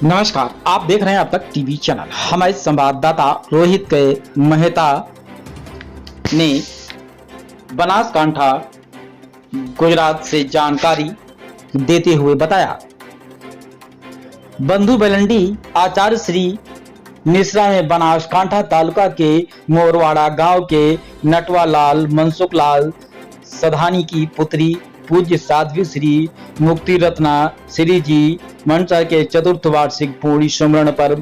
नमस्कार, आप देख रहे हैं अब तक टीवी चैनल। हमारे संवाददाता रोहित के मेहता ने बनासकांठा गुजरात से जानकारी देते हुए बताया, बंधु बेलंडी आचार्य श्री मिश्रा ने बनासकांठा तालुका के मोरवाड़ा गांव के नटवालाल मनसुखलाल सधानी की पुत्री पूज्य साध्वी श्री मुक्ति रत्ना श्री जी मंचा के चतुर्थ वार्षिक पूर्ण स्मरण पर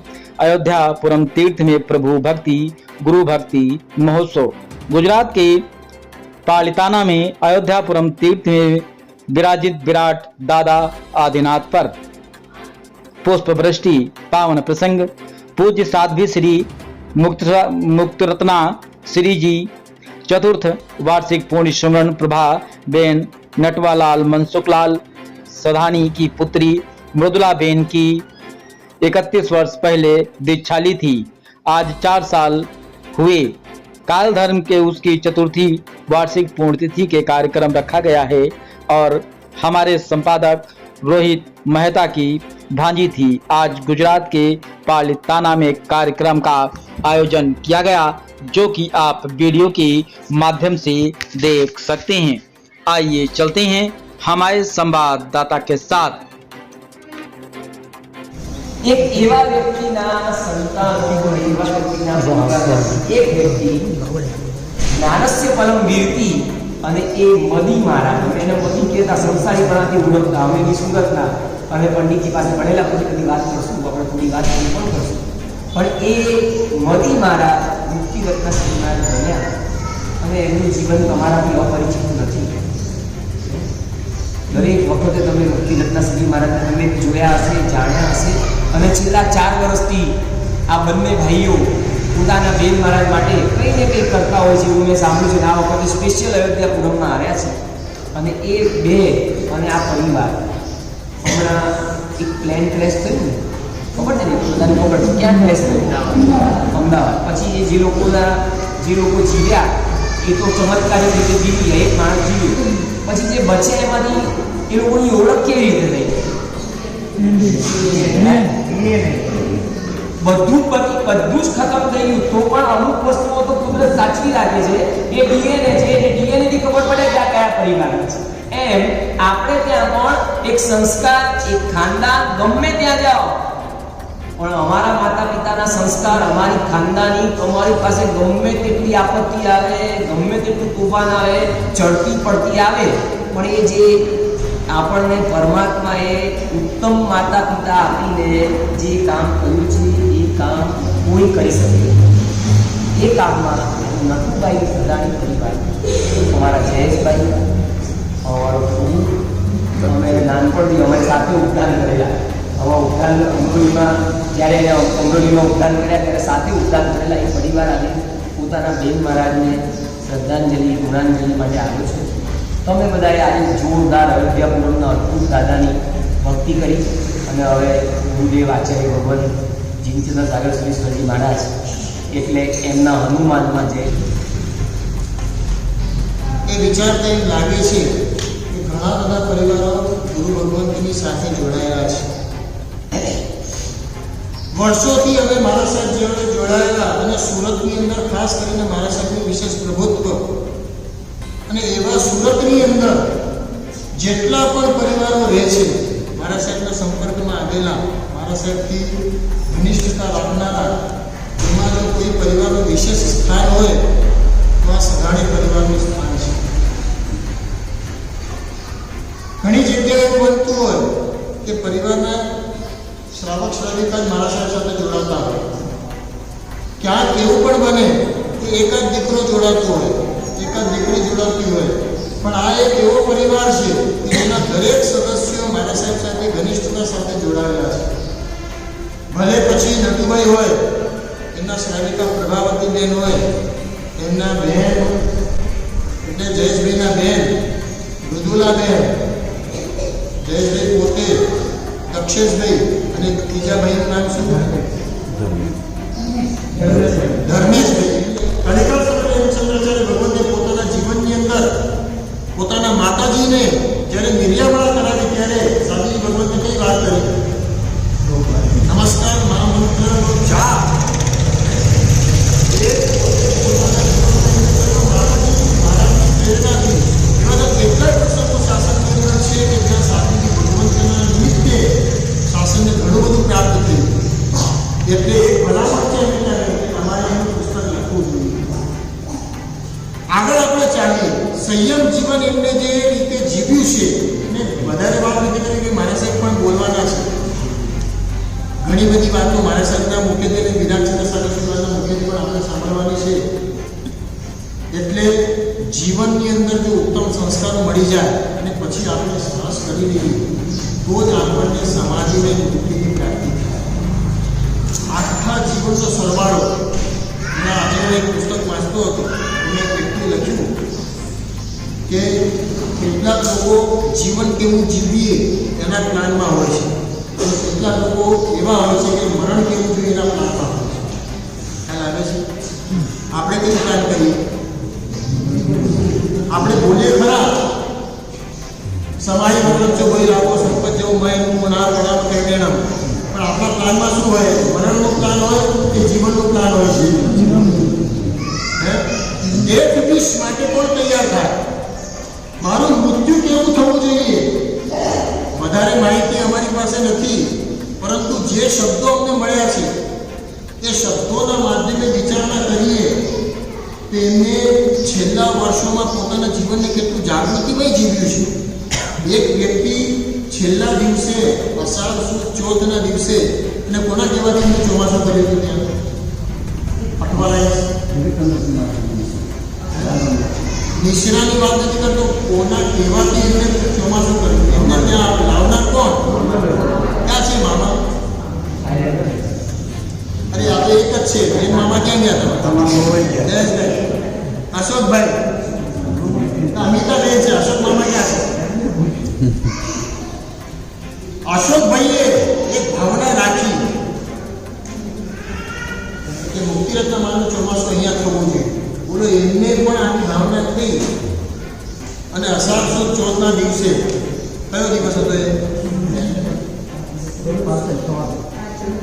अयोध्यापुरम तीर्थ में प्रभु भक्ति गुरु भक्ति महोत्सव गुजरात के पालिताना में अयोध्यापुरम तीर्थ में विराजित विराट दादा आदिनाथ पर पुष्प वृष्टि पावन प्रसंग पूज्य साध्वी श्री मुक्त रत्ना श्री जी चतुर्थ वार्षिक पूर्ण स्मरण प्रभा बेन नटवालाल मनसुखलाल सधानी की पुत्री मृदुला बेन की 31 वर्ष पहले दीक्षाली थी। आज 4 साल हुए काल धर्म के उसकी चतुर्थी वार्षिक पूर्णतिथि के कार्यक्रम रखा गया है और हमारे संपादक रोहित मेहता की भांजी थी। आज गुजरात के पालिताना में कार्यक्रम का आयोजन किया गया, जो कि आप वीडियो के माध्यम से देख सकते हैं। आइए चलते हैं हमारे संवाददाता के साथ। एक एवा व्यक्तिना संतान एक व्यक्ति ज्ञानस्य फलम वीरती અને એ મદી મારા એને મદી કહેતા સંસારીપણાથી ઓળખતા અમે વિસુગતના અને પંડિતજી પાસે ભણેલા પછી કદી વાત કરશું આપણે થોડી વાત પણ કરશું પણ એ મદી મારા મુક્તિ રત્ન શ્રીનાથ બન્યા અને એમનું જીવન તમારાથી અપરિચિત નથી। દરેક વખતે તમે મુક્તિ રત્ન શ્રી મહારાજને તમે જોયા હશે જાણ્યા હશે અને છેલ્લા 4 વર્ષથી આ બંને ભાઈઓ પોતાના બેન મહારાજ માટે કંઈ ને કંઈ કરતા હોય છે એવું મેં સાંભળ્યું છે। આ વખતે સ્પેશિયલ અયોધ્યાપુરમમાં આવ્યા છે અને એ બે અને આ પરિવાર હમણાં એક પ્લેન ક્રેશ થયું ને ખબર છે ને બધાને ખબર છે ક્યાં ક્રેશ થયું અમદાવાદ પછી એ જે લોકો જીવ્યા એ તો ચમત્કારિક રીતે જીવી ગયા એક માણસ જીવ્યું પછી જે બચે એમાંથી એ લોકોની ઓળખ કેવી રીતે થઈ બધું જ ખતમ થઈ ગયું તો પણ અમુક વસ્તુઓ તો કુદરત સાચવી રાખે છે। એ ડીએનએ છે એ ડીએનએ થી ખબર પડે કે આ કયા પરિવારનો છે। એમ આપણે ત્યાં પણ એક સંસ્કાર એક ખાનદાન ગમે ત્યાં જાઓ પણ અમારા માતા પિતાના સંસ્કાર અમારી ખાનદાની તમારી પાસે ગમે તેટલી આપત્તિ આવે ગમે તેટલું તોફાન આવે ચડતી પડતી આવે પણ એ જે આપણને પરમાત્માએ ઉત્તમ માતા પિતા આપીને જે કામ કર્યું છે એ કામ કોઈ કરી શકે એ કામમાં નટુભાઈ સદાની પરિવાર અમારા જયેશભાઈ અમારો અમે નાનપણથી અમારી સાથે ઉદ્યાન કરેલા આવા ઉદ્યાન અમરોલીમાં જ્યારે અમરોલીમાં ઉદ્યાન કર્યા ત્યારે સાથે ઉદ્યાન કરેલા એ પરિવાર આજે પોતાના બેન મહારાજને શ્રદ્ધાંજલિ ગુણાંજલિ માટે આવ્યો છે। તમે બધાએ આજે જોરદાર અયોધ્યાપુરમના અદ્ભુત દાદાની ભક્તિ કરી અને હવે ગુરુદેવ આચાર્ય ભગવાન જીનચંદ્ર સાગર શ્રી મહારાજ એટલે એમના હનુમાનમાં જે એ વિચારતા એમ લાગે છે કે ઘણા બધા પરિવારો ગુરુ ભગવંતની સાથે જોડાયેલા છે। વર્ષોથી હવે મારા સાહેબ જેઓને જોડાયેલા અને સુરતની અંદર ખાસ કરીને મારા સાહેબનું વિશેષ પ્રભુત્વ અને એવા સુરતની અંદર જેટલા પણ પરિવારો રહે છે મારા સાહેબના સંપર્કમાં આવેલા મારા સાહેબથી ઘનિષ્ઠતા રાખનારા એમાં જો કોઈ પરિવારનું વિશેષ સ્થાન હોય તો આ સદાણી પરિવારનું સ્થાન છે। ઘણી જગ્યાએ એવું બનતું હોય કે પરિવારના શ્રાવક શ્રાવિકા જ મારા સાહેબ સાથે જોડાતા હોય ક્યાંક એવું પણ બને કે એકાદ દીકરો જોડાતો હોય એકાદ દીકરી જોડાતી હોય પણ આ એક એવો પરિવાર છે કે જેના દરેક સદસ્યો મારા સાહેબ સાથે ઘનિષ્ઠતા સાથે જોડાયેલા છે। ભલે પછી નટુભાઈ હોય એમના શ્રાવિકા પ્રભાવતીબેન હોય એમના બહેન એટલે જયેશભાઈના બહેન મૃદુલાબેન જયેશભાઈ પોતે દક્ષેશભાઈ અને ત્રીજા ભાઈનું નામ શું ધર્મેશભાઈ ખરેખર હેમચંદ્રાચાર્ય ભગવંતે પોતાના જીવનની અંદર પોતાના માતાજીને જ્યારે નિર્યામણા કરાવી ત્યારે સાધુજી ભગવંતે કઈ વાત કરી સંયમ જીવન એમને જે રીતે જીવ્યું છે, અને વધારે વાત નથી કરી કે મારા સાહેબ પણ બોલવાના છે. ઘણી બધી વાતો મારા સાહેબના મુખ્યત્વે અને વિરાટચંદ્ર સાગરસિંહના મુખ્યત્વે પણ આપણે સાંભળવાની છે. એટલે જીવનની અંદર જો ઉત્તમ સંસ્કારો મળી જાય અને પછી આપણે સાહસ કરી લઈએ તો જ આપણને સમાધિને મુક્તિની પ્રાપ્તિ થાય. આખા જીવનનો સરવાળો. અને આજે હું એક પુસ્તક વાંચતો હતો, મેં એટલું લખ્યું કે કેટલાક લોકો જીવન કેવું જીવીએ એના પ્લાનમાં હોય છે, અને કેટલાક લોકો એવા હોય છે કે મરણ કેવું જોઈએ એના પ્લાનમાં હોય છે. ખ્યાલ આવે છે? આપણે કઈ પ્લાન કરીએ? આપણે બોલીએ ખરા, સમાજ મતલબ જો કોઈ રાખો સંપત જેવું મય ના પડાવ કેમેણમ, પણ આપણા પ્લાનમાં શું હોય? મરણનો પ્લાન હોય કે જીવનનો પ્લાન હોય છે? એક વિશ માટે કોણ તૈયાર થાય? મારું મૃત્યુ કેવું થવું જોઈએ? વધારે માહિતી અમારી પાસે નથી, પરંતુ જે શબ્દો અમને મળ્યા છે એ શબ્દોના માધ્યમે વિચારણા કરીએ તેમને છેલ્લા વર્ષોમાં પોતાના જીવનને કેટલું જાગૃતિમય જીવ્યું છે. એક વ્યક્તિ છેલ્લા દિવસે અષાઢ સુદ ચોથના દિવસે, અને કોના કહેવાથી એમને ચોમાસું કર્યું હતું ત્યાં અઠવાલાય નિશ્રાની વાત નથી કરતો, કોના કહેવાથી એમને ચોમાસું કર્યું, એમને ત્યાં લાવનાર કોણ? ક્યાં છે મામા? અરે આપણે એક જ છે. એ મામા ક્યાં ગયા હતા? જયેશભાઈ, અશોકભાઈ, અમિતાબેન છે. અશોક મામા ક્યાં છે? અશોકભાઈએ એક ભાવના રાખી કે મુક્તિરત્ન માનું ચોમાસું અહીંયા થવું જોઈએ. બોલો, એમને પણ આની ભાવના થઈ. અને અષાઢ સુદ ચોથના દિવસે, કયો દિવસ હતો એ?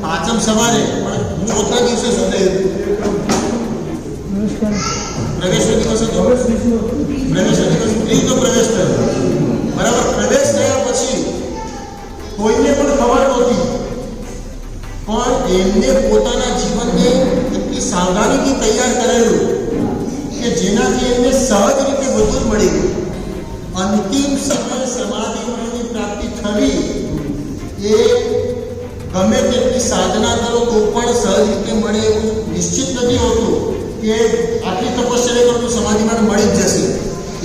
પાંચમ સવારે, પણ ચોથના દિવસે શું થયું? પ્રવેશનો દિવસ હતો. પ્રવેશનો દિવસ ત્રીજો પ્રવેશ થયો. બરાબર. પ્રવેશ થયા પછી કોઈને પણ ખબર નહોતી, પણ એમને પોતાના જીવનને એટલી સાવધાનીથી તૈયાર કરેલું કે જેનાથી એમને સહજ રીતે બધું જ મળી ગયું. અંતિમ સમયે સમાધિની પ્રાપ્તિ થવી એ ગમે તેટલી સાધના કરો તો પણ સહજ રીતે મળે એવું નિશ્ચિત નથી હોતું કે આટલી તપસ્યા કરો તો સમાધિમાં મળી જ જશે.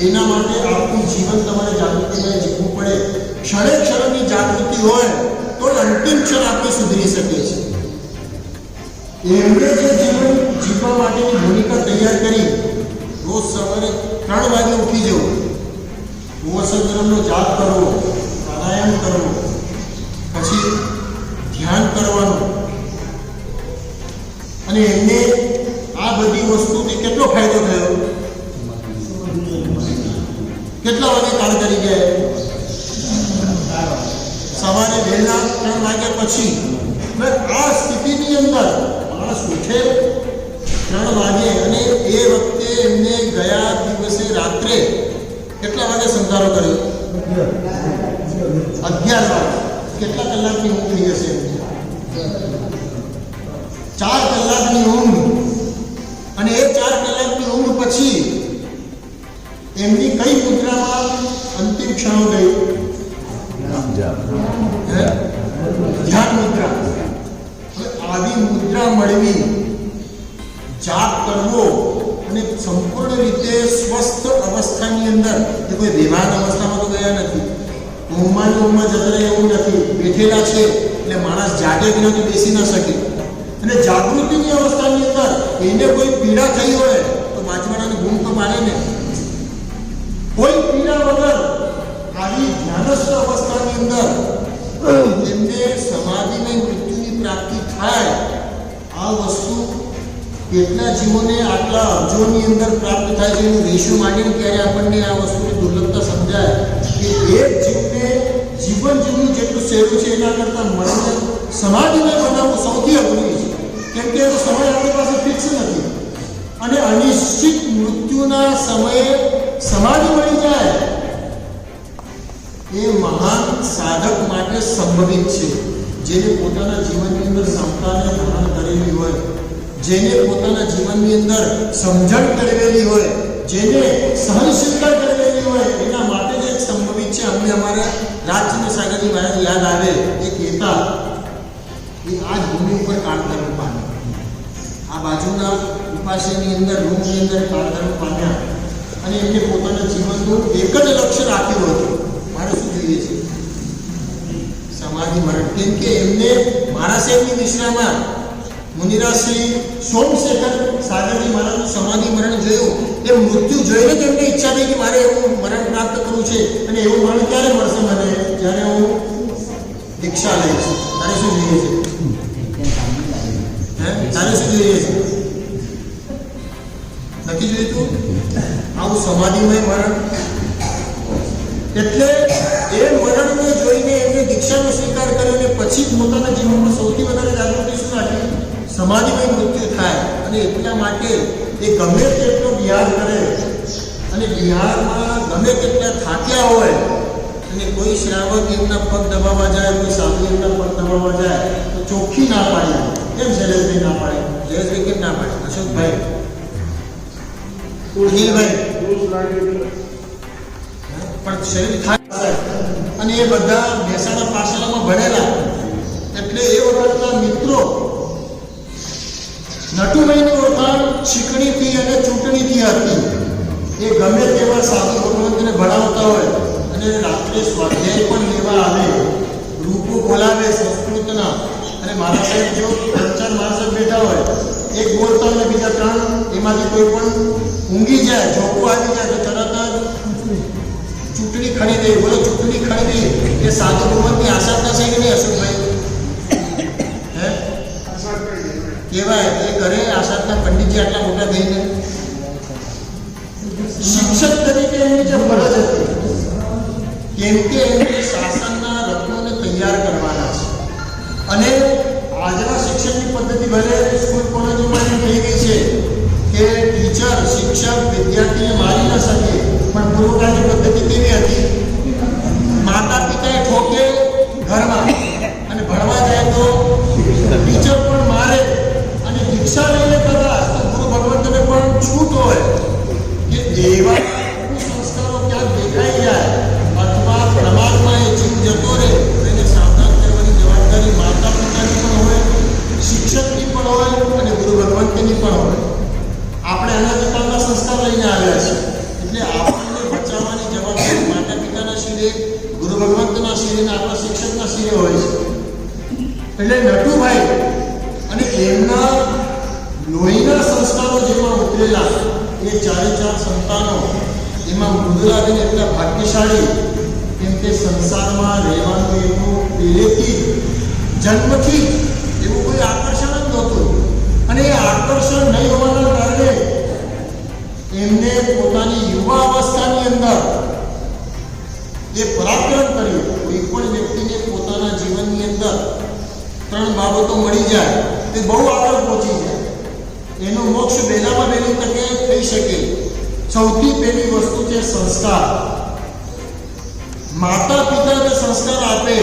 એના માટે આખું જીવન તમારે જાગૃતિમાં જીવવું પડે. ક્ષણે ક્ષણની જાગૃતિ હોય તો અંતિમ ક્ષણ આપણે સુધરી શકે છે. એમણે જે જીવન જીવવા માટેની ભૂમિકા તૈયાર કરી, રોજ સવારે 3 વાગે ઉઠી જવું, ભુવસંગરમનો જાપ કરવો, પ્રાણાયામ કરવો, પછી ધ્યાન કરવાનું, અને એમને આ બધી વસ્તુથી કેટલો ફાયદો થયો? કેટલા વાગે કામ કરી ગયા? સવારે વહેલા 3 વાગ્યા પછી. આ સ્થિતિની અંદર માણસ ઉઠે 3 વાગે, અને એ વખતે એમને ગયા દિવસે રાત્રે કેટલા વાગે સંધારો કર્યો? 11 વાગે. કેટલા કલાકની ઊંઘ થઈ હશે? 4 કલાકની ઊંઘ. અને એ 4 કલાકની ઊંઘ પછી એમની કઈ મુદ્રામાં અંતિમ ક્ષણો ગઈ? ધ્યાન મુદ્રા. આવી મુદ્રા મળવી, જાપ કરવો, અને સંપૂર્ણ રીતે સ્વસ્થ અવસ્થાની અંદર, જે કોઈ બેભાન અવસ્થામાં તો ગયા નથી, ઊંઘમાં જતા રહે એવું નથી, બેઠેલા છે એટલે માણસ જાગે વિના તો બેસી ના શકે. અને જાગૃતિની અવસ્થાની અંદર એને કોઈ પીડા થઈ હોય તો બાજુવાળાને ગુમ તો પાડે ને. કોઈ પીડા વગર આવી ધ્યાનસ્થ અવસ્થાની અંદર એમને સમાધિમય મૃત્યુની પ્રાપ્તિ થાય. આ વસ્તુ કેટલા જીવોને આટલા અબજોની અંદર પ્રાપ્ત થાય છે એનું રેશિયો માંડીને ત્યારે આપણને આ વસ્તુની દુર્લભતા સમજાય કે એક જીવને જીવન જીવવું જેટલું સહેલું છે એના કરતાં મરણને સમાધિમય બનાવવું સૌથી અઘરું છે. કેમ કે એનો સમય આપણી પાસે ફિક્સ નથી, અને અનિશ્ચિત મૃત્યુના સમયે સમાધિ મળી જાય એ મહાન સાધક માટે સંભવિત છે. જેને પોતાના જીવનની અંદર ક્ષમતાને ધારણ કરેલી હોય, જેને પોતાના જીવનની અંદર સમજણ કરેલી હોય, જેને સહનશીલતા કરેલી હોય એના માટે જ એક સંભવિત છે. અમને અમારા રાજચંદ્ર સાગરજી મહારાજ યાદ આવે એ કહેતા એ આ જ ભૂમિ ઉપર કાળધર્મ પામ્યા. આ બાજુના ઉપાસની અંદર રૂમની અંદર કાળધર્મ પામ્યા અને એમને પોતાના જીવનનું એક જ લક્ષ્ય રાખ્યું હતું, મારે શું જોઈએ છે? સમાધિ મરણ. કેમ કે એમને મારા સાહેબની નિશ્રામાં મુનિરાજ શ્રી સોમશેખર સાગરજી મહારાજનું સમાધિ મરણ જોયું. એ મૃત્યુ જોઈને જ એમને ઈચ્છા થઈ કે મારે એવું મરણ પ્રાપ્ત કરવું છે. અને એવું મરણ ક્યારે મળશે મને? જ્યારે હું દીક્ષા લઈશ. તારે શું જોઈએ છે? તારે શું જોઈએ છે? નથી જોઈતું આવું સમાધિમય મરણ? એટલે એ મરણને જોઈને એમને દીક્ષાનો સ્વીકાર કર્યો અને પછી પોતાના જીવનમાં સૌથી વધારે જાગૃતિ શું રાખી? સમાધિમય મૃત્યુ થાય. અને એટલા માટે એ ગમે તેટલો વિહાર કરે અને વિહારમાં ગમે તેટલા થાક્યા હોય અને કોઈ શ્રાવક એમના પગ દબાવવા જાય, કોઈ સાધુ એમના પગ દબાવવા જાય તો ચોખ્ખી ના પાડે. કેમ જયેશભાઈ ના પાડે? જયેશભાઈ કેમ ના પાડે? અશોકભાઈ, અનિલભાઈ પણ શરીર થાય. અને એ બધા મહેસાણા પાછળમાં ભણેલા એટલે એ વખતના મિત્રો નટુભાઈની ઓળખાણ શીખણીથી અને ચૂંટણીથી હતી. એ ગમે તેવા સાધુ ભગવંતને ભણાવતા હોય અને રાત્રે સ્વાધ્યાય પણ લેવા આવે, રૂપો બોલાવે સંસ્કૃતના. અને મારા સાહેબ જો 3-4 માણસો બેઠા હોય, એક બોલતા હોય બીજા 3 એમાંથી કોઈ પણ ઊંઘી જાય, જોકો આવી જાય તો તરત જ ચૂંટણી ખરીદે. બોલો ચૂંટણી ખરીદી એ સાધુ ભગવંતની આશા થશે કે નહીં અશોકભાઈ? હે કેવાય એ ઘરે આશાતના પંડિતજી આટલા મોટા થઈને શિક્ષક તરીકે એમની જે ફરજ હતી, કેમ કે એમને શાસનના રત્નોને તૈયાર કરવાના છે. અને આજના શિક્ષણની પદ્ધતિ ભલે સ્કૂલ કોલેજોમાં એમ થઈ ગઈ છે કે ટીચર શિક્ષક વિદ્યાર્થીને મારી ન શકે, પણ પૂર્વકાળની પદ્ધતિ કેવી હતી? માતા પિતાએ ઠોકે ઘરમાં અને ભણવા જાય તો ટીચર પણ મારે. અને દીક્ષા લઈને કદાચ તો ગુરુ ભગવંતને પણ છૂટ હોય કે એવા સંસ્કારો ક્યાંક દેખાઈ જાય અથવા પ્રમાદમાં એ જીવ જતો રહે એને સાવધાન કરવાની જવાબદારી માતા પિતાની પણ હોય, શિક્ષકની પણ હોય અને ગુરુ ભગવંતની પણ હોય. આપણે એના પ્રકારના સંસ્કાર લઈને આવ્યા છીએ એટલે આપણને બચાવવાની જવાબદારી માતા પિતાના શિરે, ગુરુ ભગવંતના શિરે અને આપણા શિક્ષકના શિરે હોય છે. એટલે નટુભાઈ અને એમના લોહીના સંસ્કારો જેમાં ઉતરેલા એ 4 સંતાનો એમાં મૃદુલાબેન એટલા ભાગ્યશાળી કેમ કે સંસારમાં રહેવાનું એનું પહેલેથી જન્મથી એવું કોઈ આકર્ષણ જ નહોતું. અને એ આકર્ષણ નહીં હોવાના કારણે એમને પોતાની યુવા અવસ્થાની અંદર એ પરાક્રમ કર્યું. કોઈ પણ વ્યક્તિને પોતાના જીવનની અંદર 3 બાબતો મળી જાય તે બહુ આગળ પહોંચી જાય. એનો મોક્ષ વહેલામાં વહેલી તકે થઈ શકે. સૌથી પહેલી વસ્તુ છે સંસ્કાર. માતા પિતા જે સંસ્કાર આપે,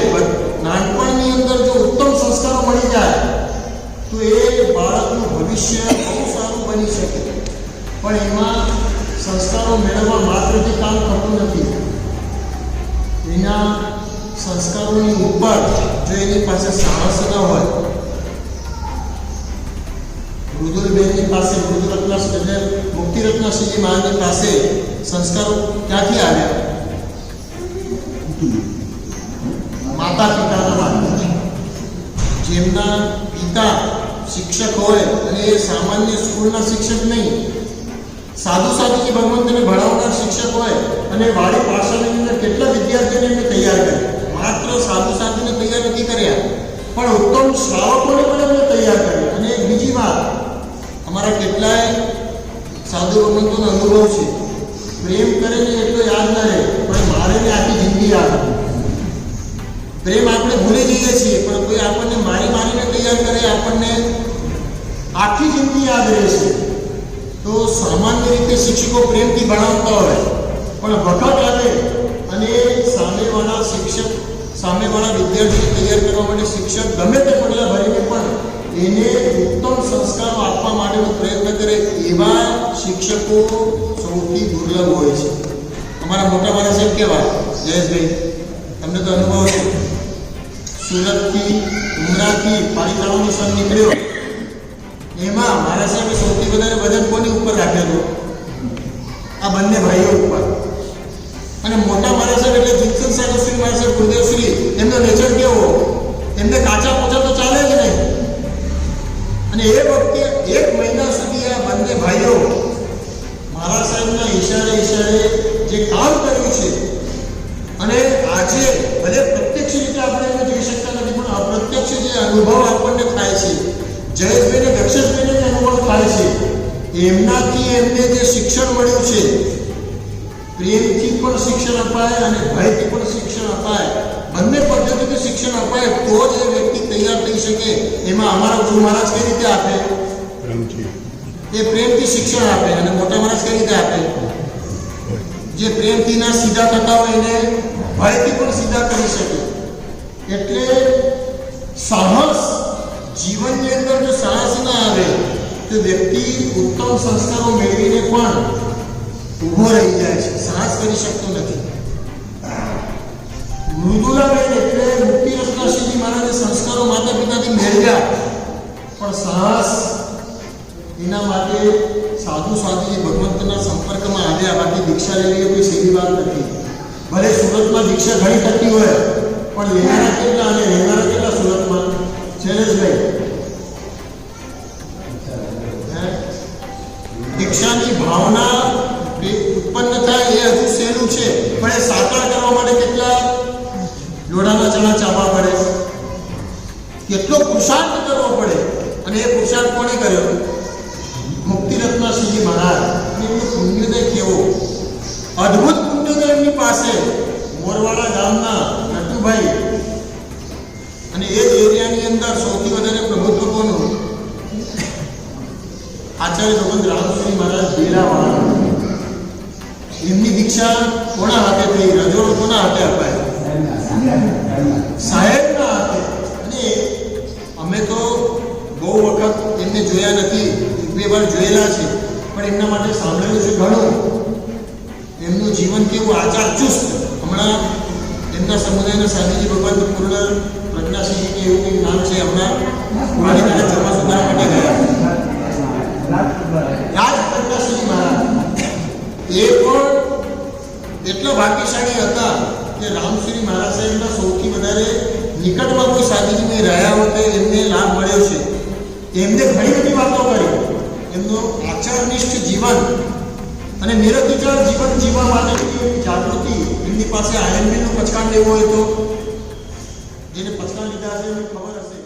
નાનપણની અંદર જો ઉત્તમ સંસ્કારો મળી જાય તો એ બાળકનું ભવિષ્ય બહુ સારું બની શકે. પણ એમાં સંસ્કારો મેળવવા માત્રથી કામ થતું નથી. એના સંસ્કારોની ઉપર જો એની પાસે સાહસ ન હોય, મૃદુલબેનની પાસે મુક્તિરત્નશ્રીજી મહારાજની પાસે સંસ્કારો ક્યાંથી આવ્યા? માતા પિતાના માર્ગથી. જેમના પિતા શિક્ષક હોય અને એ સામાન્ય સ્કૂલના શિક્ષક નહીં, સાધુ સાધુજી ભગવંતને ભણાવનાર શિક્ષક હોય અને વાડી પાછળની અંદર કેટલા વિદ્યાર્થીઓને એમને તૈયાર કર્યા. માત્ર સાધુ સાધુને તૈયાર નથી કર્યા પણ ઉત્તમ શ્રાવકોને પણ એમને તૈયાર કર્યા. અને બીજી વાત, અમારા કેટલાય સાધુ ભગવંતોનો અનુભવ છે. પ્રેમ કરે ને એટલો યાદ ન રહે પણ મારે ને આખી જિંદગી યાદ. પ્રેમ આપણે ભૂલી જઈએ છીએ પણ કોઈ આપણને મારી મારીને તૈયાર કરે આપણને આખી જિંદગી યાદ રહેશે. તો સામાન્ય રીતે શિક્ષકો પ્રેમથી ભણાવતા હોય પણ વખત આવે અને સામેવાળા શિક્ષક સામેવાળા વિદ્યાર્થીને તૈયાર કરવા માટે શિક્ષક ગમે તે પગલાં ભરીને પણ એને ઉત્તમ સંસ્કારો આપવા માટેનો પ્રયત્ન કરે એવા શિક્ષકો સૌથી દુર્લભ હોય છે. અમારા મોટા મારા સાહેબ કેવા, જયેશભાઈ તમને તો અનુભવ છે, સુરતથી ઉમરાથી પાલિતાણાનો સન નીકળ્યો, એમાં મારા સાહેબે સૌથી વધારે વજન કોની ઉપર રાખેલું? આ બંને ભાઈઓ ઉપર. અને મોટા મારા સાહેબ એટલે જીતસન સાગરશ્રી મારા સાહેબ ગુરુદેવશ્રી, એમનો નેચર કેવો, એમને કાચા પોચા તો ચાલે જ નહીં. અને એ વખતે 1 મહિના સુધી આ બંને ભાઈઓ મારા સાહેબના ઈશારે જે કામ કર્યું છે, અને આજે ભલે પ્રત્યક્ષ રીતે આપણે એને જોઈ શકતા નથી, પણ અપ્રત્યક્ષ જે અનુભવ આપણને થાય છે, જયેશભાઈને દક્ષેશભાઈને જે અનુભવ થાય છે, એમનાથી એમને જે શિક્ષણ મળ્યું છે, પ્રેમથી પણ શિક્ષણ અપાય અને ભયથી પણ શિક્ષણ અપાય, બંને પદ્ધતિથી શિક્ષણ અપાય તો જ એ વ્યક્તિ તૈયાર થઈ શકે. એમાં અમારા ગુરુ મહારાજ કઈ રીતે આપે? એ પ્રેમથી શિક્ષણ આપે. અને મોટા મહારાજ કઈ રીતે આપે? જે પ્રેમથી ના સીધા થતા હોય એને ભયથી પણ સીધા કરી શકે. એટલે સાહસ, જીવનની અંદર જો સાહસ ના આવે તો વ્યક્તિ ઉત્તમ સંસ્કારો મેળવીને પણ ઊભો રહી જાય છે, સાહસ કરી શકતો નથી. મૃદુલાબેન એટલે મુક્તિ રત્નાશ્રીજી મહારાજે સંસ્કારો માતા પિતાથી મેળવ્યા, પણ સાહસ એના માટે સાધુ સાધુજી ભગવંતના સંપર્કમાં આવ્યા, બાકી દીક્ષા લેવી એ કોઈ સહેલી વાત નથી. ભલે સુરતમાં દીક્ષા ઘણી થતી હોય, પણ લેનારા કેટલા અને રહેનારા કેટલા સુરતમાં? શૈલેષભાઈ, દીક્ષાની ભાવના ઉત્પન્ન થાય એ હજુ સહેલું છે, પણ એ સાકાર કરવા માટે કેટલા લોઢાના ચણા ચાવવા પડે, કેટલો પુરુષાર્થ કરવો પડે. અને એ પુરુષાર્થ કોણે કર્યો? મુક્તિ રત્નાશ્રીજી મહારાજ. એમનો પુણ્યોદય કેવો, અદ્ભુત પુણ્યોદય એમની પાસે. મોરવાડા ગામના નટુભાઈ, અને એ જ એરિયાની અંદર સૌથી વધારે પ્રભુત્વ કોનું? આચાર્ય ભગવંત રામશ્રી મહારાજ બેરાવાળા. એમની દીક્ષા કોના હાથે થઈ? રજોડો કોના હાથે અપાય? સાહેબના હાથે. અને અમે તો બહુ વખત એમને જોયા નથી, 1-2 વાર જોયેલા છે, પણ એમના માટે સાંભળેલું છે ઘણું. એમનું જીવન કેવું આચાર ચુસ્ત. હમણાં એમના સમુદાયના સ્વામીજી ભગવાન પૂર્ણ પ્રજ્ઞાસિંહ કે એવું કંઈક નામ છે, હમણાં પાણીના જમા સુધારા માટે ગયા. રાજ પ્રજ્ઞાસિંહ મહારાજ એ પણ એટલા ભાગ્યશાળી હતા કે રામશ્રી મહારાજ સાહેબના સૌથી વધારે નિકટમાં કોઈ સાધુજીને રહ્યા હોતે એમને લાભ મળ્યો છે. એમને ઘણી બધી વાતો કરી. એમનું આચારનિષ્ઠ જીવન અને નિરતિચાર જીવન જીવવા માટેની જાગૃતિ. એમની પાસે આયનબીનું પચકાણ લેવું હોય તો, જેને પચકાણ લીધા હશે એમને ખબર હશે.